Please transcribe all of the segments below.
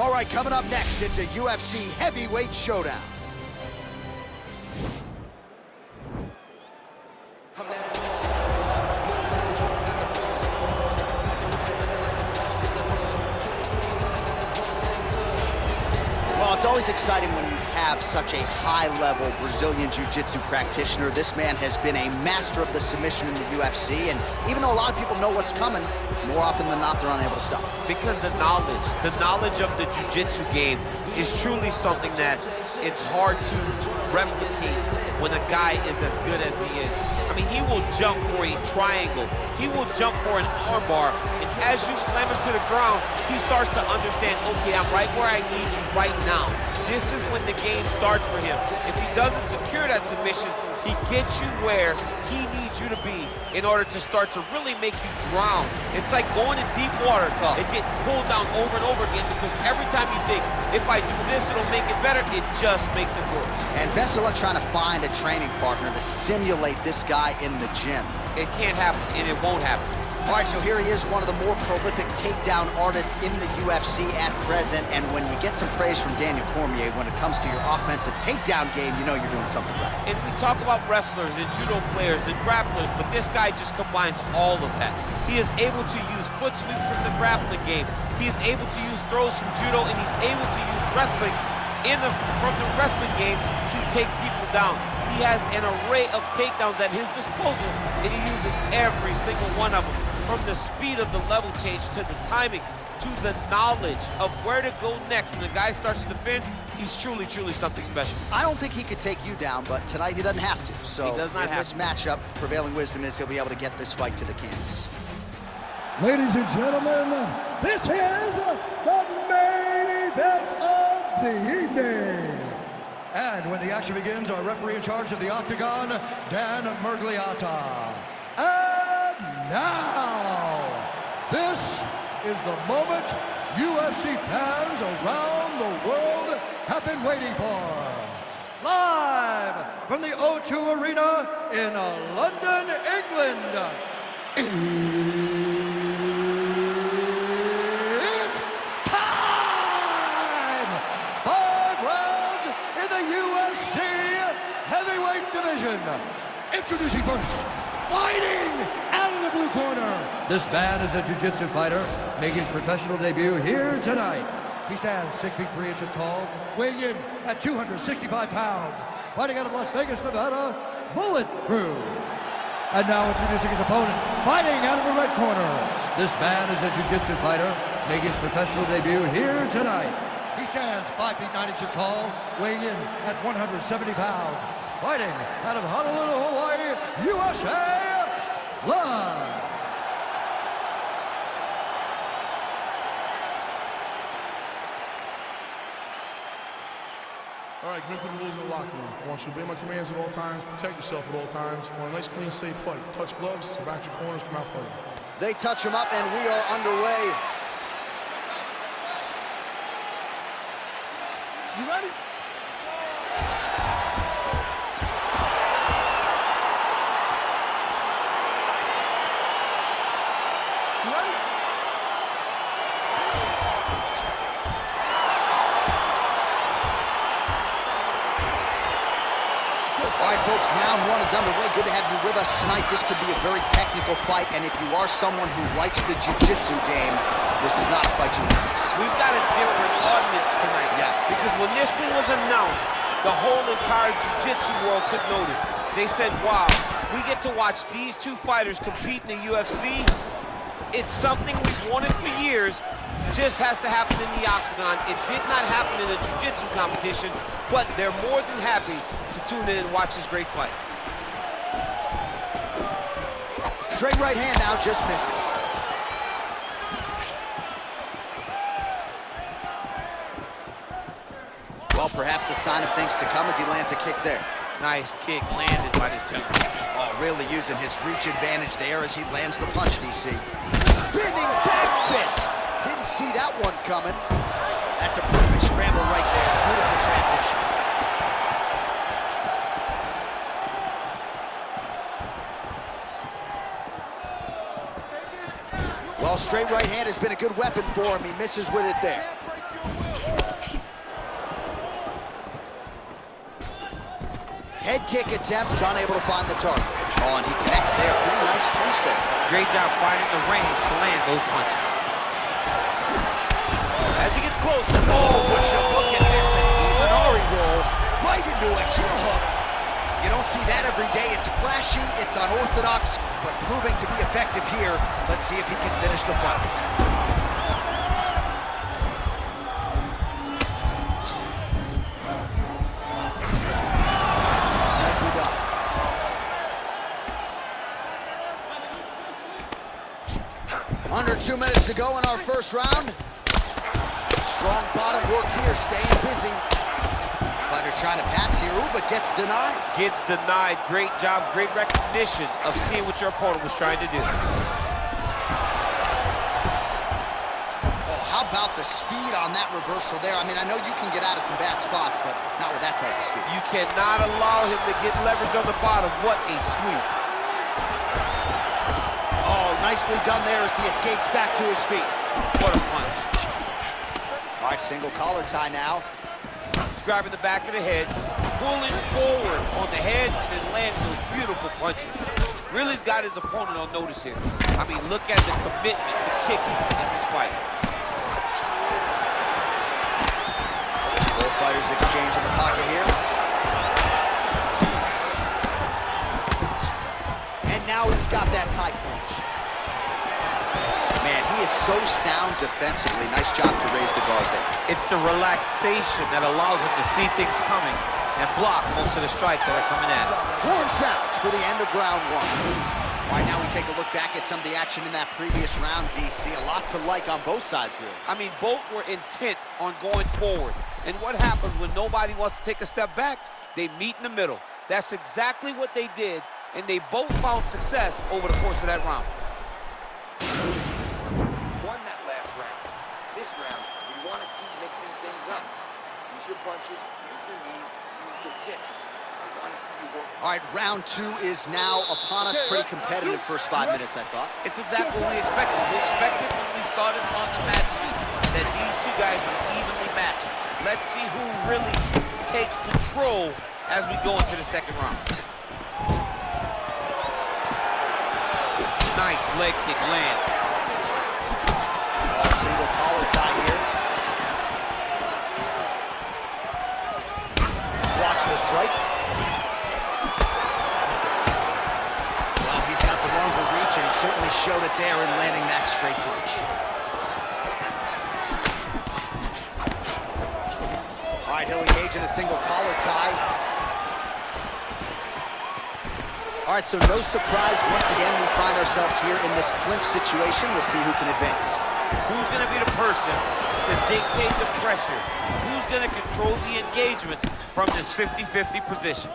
All right, coming up next, it's a UFC heavyweight showdown. Well, it's always exciting when you have such a high-level Brazilian Jiu-Jitsu practitioner. This man has been a master of the submission in the UFC, and even though a lot of people know what's coming, more often than not, they're unable to stop. Because the knowledge of the Jiu-Jitsu game is truly something that it's hard to replicate when a guy is as good as he is. I mean, he will jump for a triangle. He will jump for an armbar. And as you slam him to the ground, he starts to understand, okay, I'm right where I need you right now. This is when the game starts for him. If he doesn't secure that submission, he gets you where he needs you to be in order to start to really make you drown. It's like going in deep water and getting pulled down over and over again, because every time you think, if I do this, it'll make it better, it just makes it worse. And Vesela trying to find a training partner to simulate this guy in the gym. It can't happen, and it won't happen. All right, so here he is, one of the more prolific takedown artists in the UFC at present. And when you get some praise from Daniel Cormier when it comes to your offensive takedown game, you know you're doing something right. And we talk about wrestlers and judo players and grapplers, but this guy just combines all of that. He is able to use foot sweeps from the grappling game. He is able to use throws from judo, and he's able to use wrestling from the wrestling game to take people down. He has an array of takedowns at his disposal, and he uses every single one of them. From the speed of the level change, to the timing, to the knowledge of where to go next. When the guy starts to defend, he's truly, truly something special. I don't think he could take you down, but tonight he doesn't have to. So he does not in this matchup, prevailing wisdom is he'll be able to get this fight to the canvas. Ladies and gentlemen, this is the main event of the evening. And when the action begins, our referee in charge of the Octagon, Dan Mergliata. And now, this is the moment UFC fans around the world have been waiting for. Live from the O2 Arena in London, England. It's time! 5 rounds in the UFC heavyweight division. Introducing first, fighting out of the blue corner. This man is a jiu-jitsu fighter, making his professional debut here tonight. He stands 6 feet 3 inches tall, weighing in at 265 pounds. Fighting out of Las Vegas, Nevada, Bullet Crew. And now introducing his opponent, fighting out of the red corner. This man is a jiu-jitsu fighter, making his professional debut here tonight. He stands 5 feet 9 inches tall, weighing in at 170 pounds. Fighting out of Honolulu, Hawaii, USA, live. All right, commit to the rules in the locker room. I want you to obey my commands at all times, protect yourself at all times. I want a nice, clean, safe fight. Touch gloves, back your corners, come out fighting. They touch him up, and we are underway. You ready? All right, folks, round 1 is underway. Good to have you with us tonight. This could be a very technical fight, and if you are someone who likes the jiu-jitsu game, this is not a fight you want to miss. We've got a different audience tonight. Yeah. Because when this one was announced, the whole entire jiu-jitsu world took notice. They said, wow, we get to watch these two fighters compete in the UFC. It's something we've wanted for years. Just has to happen in the octagon. It did not happen in a jiu-jitsu competition, but they're more than happy to tune in and watch this great fight. Straight right hand now, just misses. Well, perhaps a sign of things to come as he lands a kick there. Nice kick landed by this gentleman. Oh, really using his reach advantage there as he lands the punch, DC. Spinning back fist. Didn't see that one coming. That's a perfect scramble right there. Beautiful transition. Well, straight right hand has been a good weapon for him. He misses with it there. Head kick attempt, unable to find the target. Oh, and he connects there. Pretty nice punch there. Great job finding the range to land those punches. As he gets close. Oh, would you look at this? An Imanari roll right into a heel hook. You don't see that every day. It's flashy, it's unorthodox, but proving to be effective here. Let's see if he can finish the fight. Nicely done. Under 2 minutes to go in our first round. Strong bottom work here, staying busy. Fighter trying to pass here, ooh, but gets denied. Gets denied. Great job, great recognition of seeing what your opponent was trying to do. Oh, how about the speed on that reversal there? I mean, I know you can get out of some bad spots, but not with that type of speed. You cannot allow him to get leverage on the bottom. What a sweep. Oh, nicely done there as he escapes back to his feet. What a punch. All right, single collar tie now. Grabbing the back of the head, pulling forward on the head, and then landing those beautiful punches. Really's got his opponent on notice here. I mean, look at the commitment to kicking in this fight. Both fighters exchange in the pocket here. And now he's got that tie clinch. Man, he is so sound defensively. Nice job to raise the guard there. It's the relaxation that allows him to see things coming and block most of the strikes that are coming at him. Horn sounds for the end of round one. All right, now we take a look back at some of the action in that previous round, DC. A lot to like on both sides, really. I mean, both were intent on going forward. And what happens when nobody wants to take a step back? They meet in the middle. That's exactly what they did, and they both found success over the course of that round. Won that last round. This round, we want to keep mixing things up. Use your punches, use your knees, use your kicks. I want to see you work. All right, round two is now upon us. Pretty competitive first 5 minutes, I thought. It's exactly what we expected. We expected when we saw this on the match sheet that these two guys were evenly matched. Let's see who really takes control as we go into the second round. Nice leg kick land. Single collar tie here. Watch the strike. Well, he's got the longer reach, and he certainly showed it there in landing that straight punch. All right, he'll engage in a single collar tie. All right, so no surprise. Once again, we find ourselves here in this clinch situation. We'll see who can advance. Who's going to be the person to dictate the pressure? Who's going to control the engagements from this 50-50 position?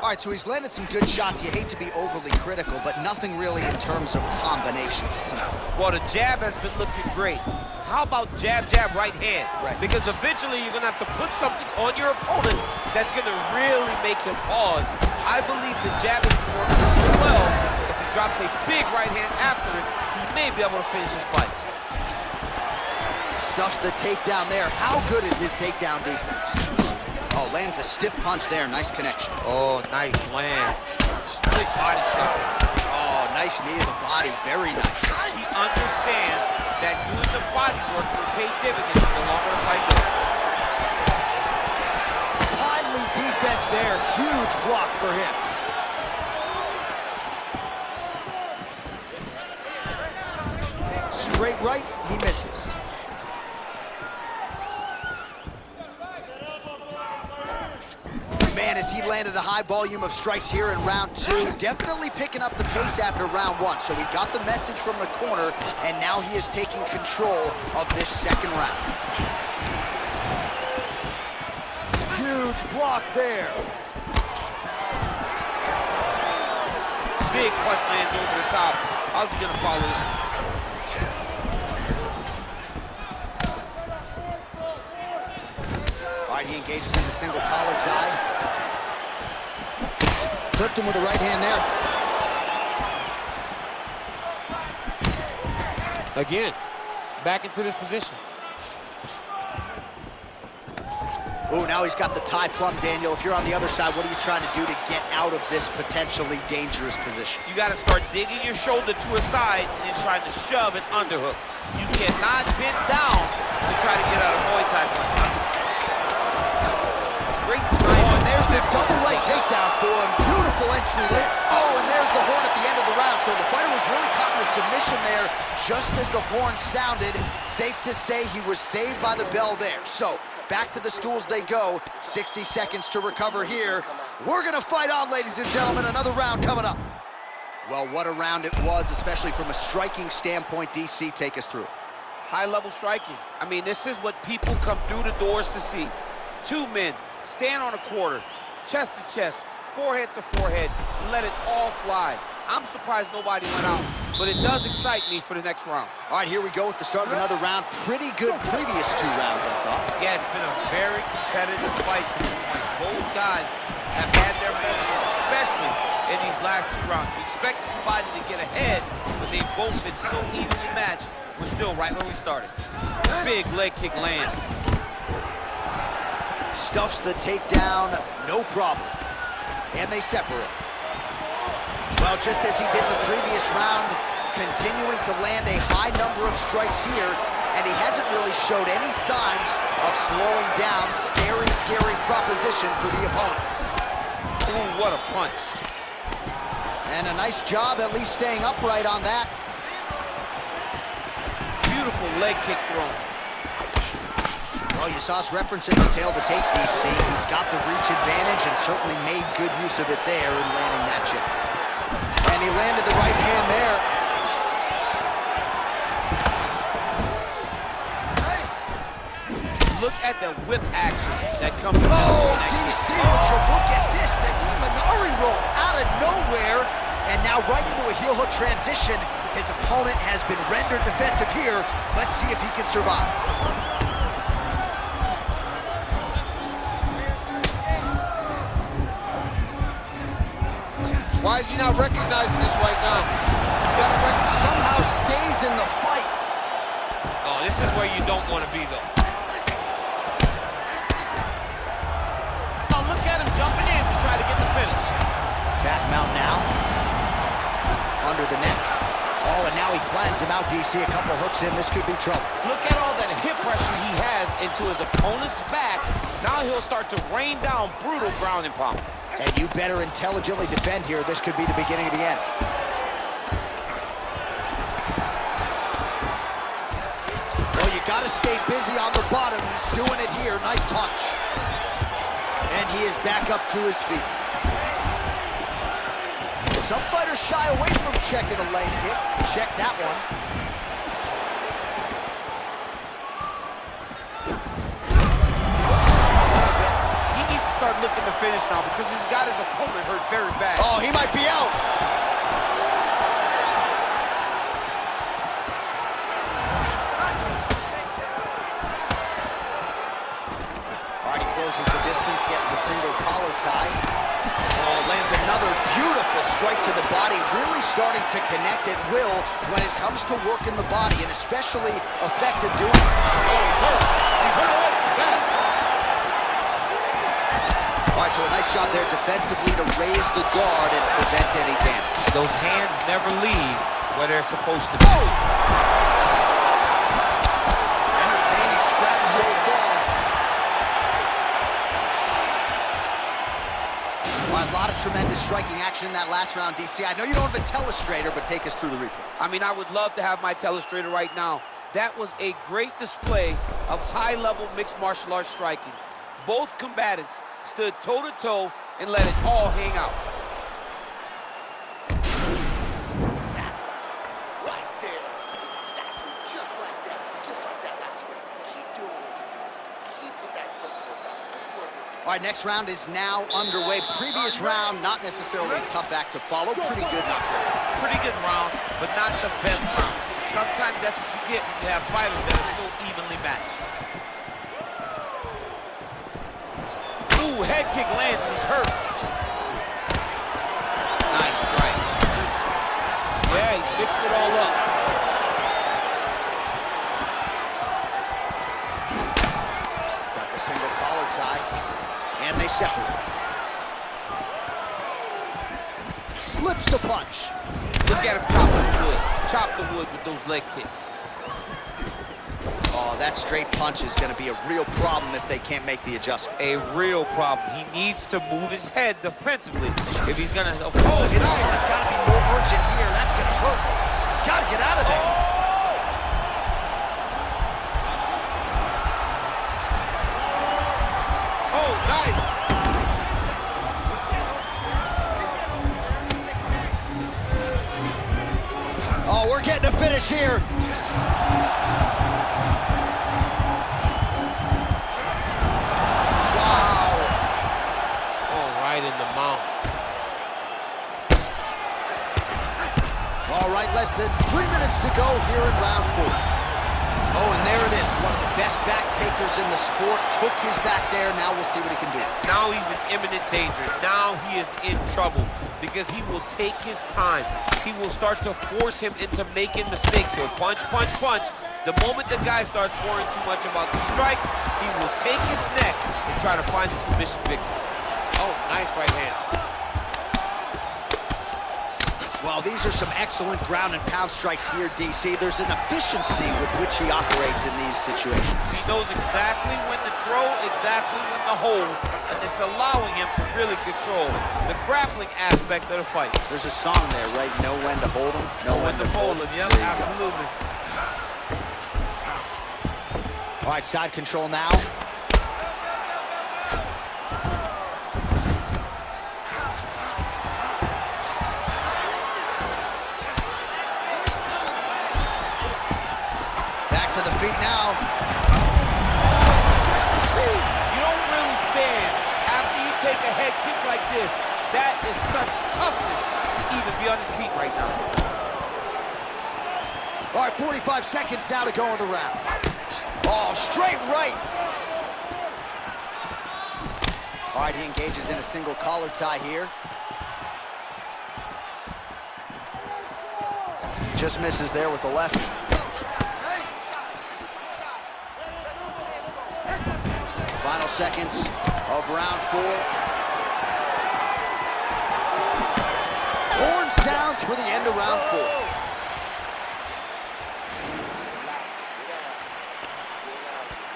All right, so he's landed some good shots. You hate to be overly critical, but nothing really in terms of combinations tonight. Well, the jab has been looking great. How about jab, jab, right hand? Right. Because eventually you're going to have to put something on your opponent that's going to really make him pause. I believe the jab is working so well. If he drops a big right hand after it, he may be able to finish his fight. Stuffs the takedown there. How good is his takedown defense? Oh, lands a stiff punch there. Nice connection. Oh, nice land. Good body shot. Oh, nice knee to the body. Very nice. He understands that doing the body work will pay dividends the longer the fight goes. Timely defense there. Huge block for him. Straight right, he misses. Man, as he landed a high volume of strikes here in round two, definitely picking up the pace after round one. So he got the message from the corner, and now he is taking control of this second round. Huge block there. Big punch lands over the top. How's he gonna follow this one? All right, he engages in the single collar tie. Clipped him with the right hand there. Again, back into this position. Ooh, now he's got the tie plum, Daniel. If you're on the other side, what are you trying to do to get out of this potentially dangerous position? You got to start digging your shoulder to a side and trying to shove an underhook. You cannot bend down to try to get out of Muay Thai punch. Great time. Oh, and there's the double leg takedown for him. Beautiful entry there. Oh, and there's the horn at the end of the round. So the fighter was really caught in a submission there just as the horn sounded. Safe to say he was saved by the bell there. So back to the stools they go. 60 seconds to recover here. We're going to fight on, ladies and gentlemen. Another round coming up. Well, what a round it was, especially from a striking standpoint. DC, take us through. High-level striking. I mean, this is what people come through the doors to see. Two men stand on a quarter, chest to chest, forehead to forehead, and let it all fly. I'm surprised nobody went out, but it does excite me for the next round. All right, here we go with the start of another round. Pretty good previous two rounds, I thought. Yeah, it's been a very competitive fight to this point. Both guys have had their moments, especially in these last two rounds. You expect somebody to get ahead, but they've both been so evenly matched. We're still right where we started. Big leg kick land. Stuffs the takedown, no problem. And they separate. Well, just as he did in the previous round, continuing to land a high number of strikes here, and he hasn't really showed any signs of slowing down. Scary, scary proposition for the opponent. Ooh, what a punch. And a nice job at least staying upright on that. Beautiful leg kick thrown. Well, you saw us referencing the tail of the tape, DC. He's got the reach advantage and certainly made good use of it there in landing that jab. And he landed the right hand there. Look at the whip action that comes from Oh, DC, would you look at this? The Imanari roll out of nowhere. And now right into a heel hook transition. His opponent has been rendered defensive here. Let's see if he can survive. Why is he not recognizing this right now? He's got to Somehow stays in the fight. Oh, this is where you don't want to be, though. Oh, look at him jumping in to try to get the finish. Back mount now. Under the neck. Oh, and now he flattens him out, DC. A couple hooks in. This could be trouble. Look at all that hip pressure he has into his opponent's back. Now he'll start to rain down brutal ground and pound. And you better intelligently defend here. This could be the beginning of the end. Well, you got to stay busy on the bottom. He's doing it here. Nice punch. And he is back up to his feet. Some fighters shy away from checking a leg kick. Check that one. He needs to start looking to finish now because he's got his opponent hurt very bad. Oh, he might be out. All right, he closes the distance, gets the single collar tie. Oh, lands another beautiful strike to the body, really starting to connect at will when it comes to working the body, and especially effective doing it. Oh, he's hurt. He's hurt already. Bad. All right, so a nice job there defensively to raise the guard and prevent any damage. Those hands never leave where they're supposed to be. Oh! Entertaining scrap so far. All right, a lot of tremendous striking action in that last round, DC. I know you don't have a telestrator, but take us through the replay. I mean, I would love to have my telestrator right now. That was a great display of high-level mixed martial arts striking. Both combatants stood toe-to-toe and let it all hang out. That's what I'm talking about. Right there. Exactly. Just like that. Just like that last round. Keep doing what you're doing. Keep with that footwork. All right, next round is now underway. Previous round, not necessarily a tough act to follow. Pretty good, not great. Pretty good round, but not the best round. Sometimes that's what you get when you have fighters that are so evenly matched. Ooh, head kick lands and he's hurt. Nice strike. Yeah, he's mixing it all up. Got the single collar tie. separate. Slips the punch. Look at him chop the wood. Chop the wood with those leg kicks. Oh, that straight punch is going to be a real problem if they can't make the adjustment. A real problem. He needs to move his head defensively if he's going to... Oh, his opponent's got to be more urgent here. That's going to hurt. Got to get out of there. Oh, nice. Oh, we're getting a finish here. In the mouth. All right, less than 3 minutes to go here in round 4. Oh, and there it is. One of the best back takers in the sport. Took his back there. Now we'll see what he can do. Now he's in imminent danger. Now he is in trouble because he will take his time. He will start to force him into making mistakes. He'll punch, punch, punch. The moment the guy starts worrying too much about the strikes, he will take his neck and try to find the submission victory. Oh, nice right hand. Well, these are some excellent ground and pound strikes here, DC. There's an efficiency with which he operates in these situations. He knows exactly when to throw, exactly when to hold, and it's allowing him to really control the grappling aspect of the fight. There's a song there, right? Know when to hold him, know when to fold him. Yep, absolutely. All right, side control now. To the feet now. You don't really stand after you take a head kick like this. That is such toughness to even be on his feet right now. All right, 45 seconds now to go in the round. Oh, straight right. All right, he engages in a single collar tie here. Just misses there with the left. Final seconds of round 4. Horn sounds for the end of round 4.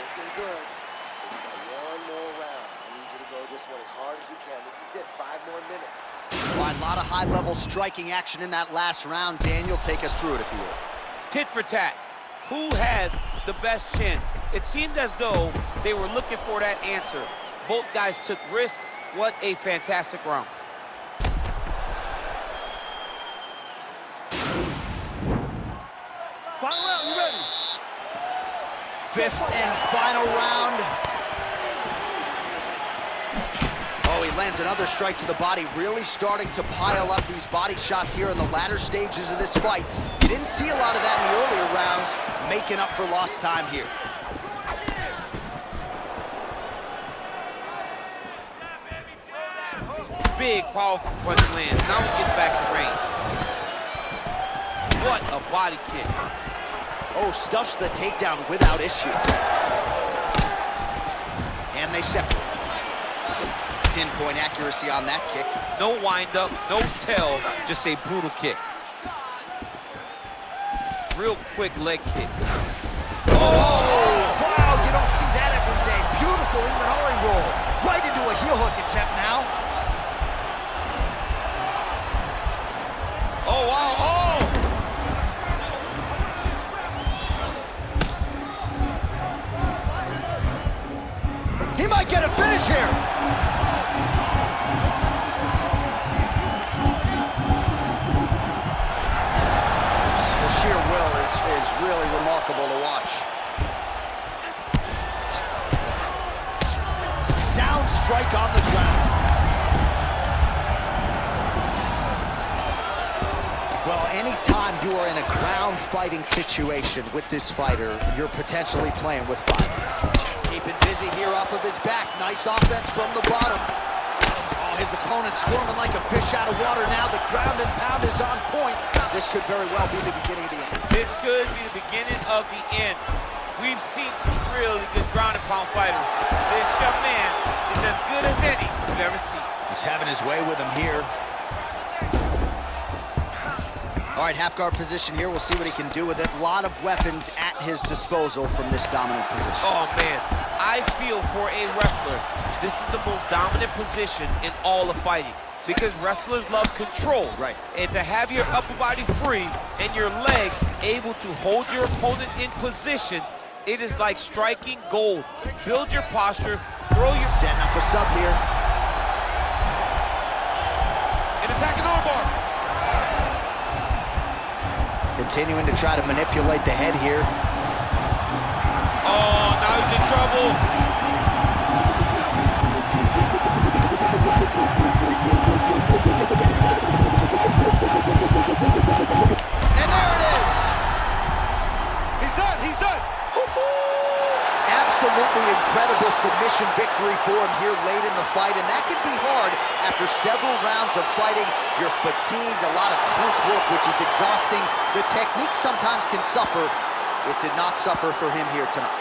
Looking good. We got one more round. I need you to go this one as hard as you can. This is it, 5 more minutes. All right, a lot of high-level striking action in that last round. Daniel, take us through it if you will. Tit for tat. Who has the best chin? It seemed as though they were looking for that answer. Both guys took risk. What a fantastic round. Final round, you ready? 5th and final round. Oh, he lands another strike to the body, really starting to pile up these body shots here in the latter stages of this fight. You didn't see a lot of that in the earlier rounds, making up for lost time here. Big, powerful punch lands. Now we get back to range. What a body kick. Oh, stuffs the takedown without issue. And they separate. Pinpoint accuracy on that kick. No wind-up, no tell, just a brutal kick. Real quick leg kick. Oh, wow, you don't see that every day. Beautiful Imanari roll. Right into a heel hook attempt now. Oh, wow, oh! He might get a finish here. The sheer will is really remarkable to watch. Sound strike on the ground. Well, anytime you are in a ground fighting situation with this fighter, you're potentially playing with fire. Keeping busy here off of his back. Nice offense from the bottom. Oh, his opponent squirming like a fish out of water now. The ground and pound is on point. This could very well be the beginning of the end. This could be the beginning of the end. We've seen some really good ground and pound fighters. This young man is as good as any we've ever seen. He's having his way with him here. All right, half guard position here. We'll see what he can do with it. A lot of weapons at his disposal from this dominant position. Oh, man. I feel for a wrestler, this is the most dominant position in all of fighting because wrestlers love control. Right. And to have your upper body free and your leg able to hold your opponent in position, it is like striking gold. Build your posture, throw your... Setting up a sub here. An attacking armbar. Continuing to try to manipulate the head here. Oh, now he's in trouble. And there it is. He's done, he's done. Absolutely incredible submission victory for him here late in the fight, and that can be hard after several rounds of fighting. You're fatigued, a lot of clinch work, which is exhausting. The technique sometimes can suffer. It did not suffer for him here tonight.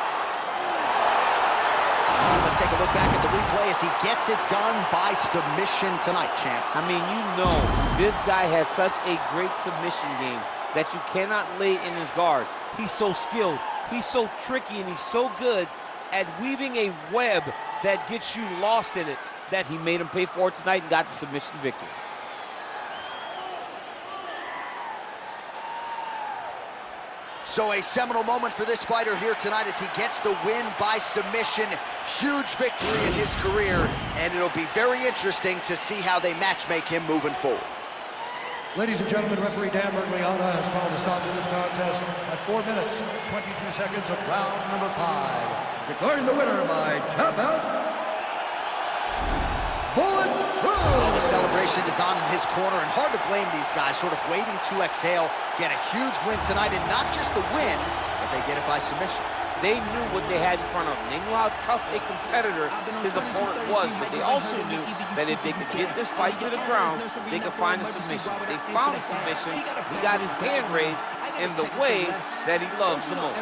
Let's take a look back at the replay as he gets it done by submission tonight, champ. I mean, you know, this guy has such a great submission game that you cannot lay in his guard. He's so skilled, he's so tricky, and he's so good at weaving a web that gets you lost in it that he made him pay for it tonight and got the submission victory. So a seminal moment for this fighter here tonight as he gets the win by submission. Huge victory in his career, and it'll be very interesting to see how they matchmake him moving forward. Ladies and gentlemen, referee Dan Bergliana has called a stop to this contest at 4 minutes, 22 seconds of round number 5. Declaring the winner by tap out, Bullet Proof. Well, the celebration is on in his corner, and hard to blame these guys, sort of waiting to exhale, get a huge win tonight, and not just the win, but they get it by submission. They knew what they had in front of them. They knew how tough a competitor his opponent was, but they also knew that if they could get this fight to the ground, they could find a submission. They found a submission. He got his hand raised in the way that he loves the most.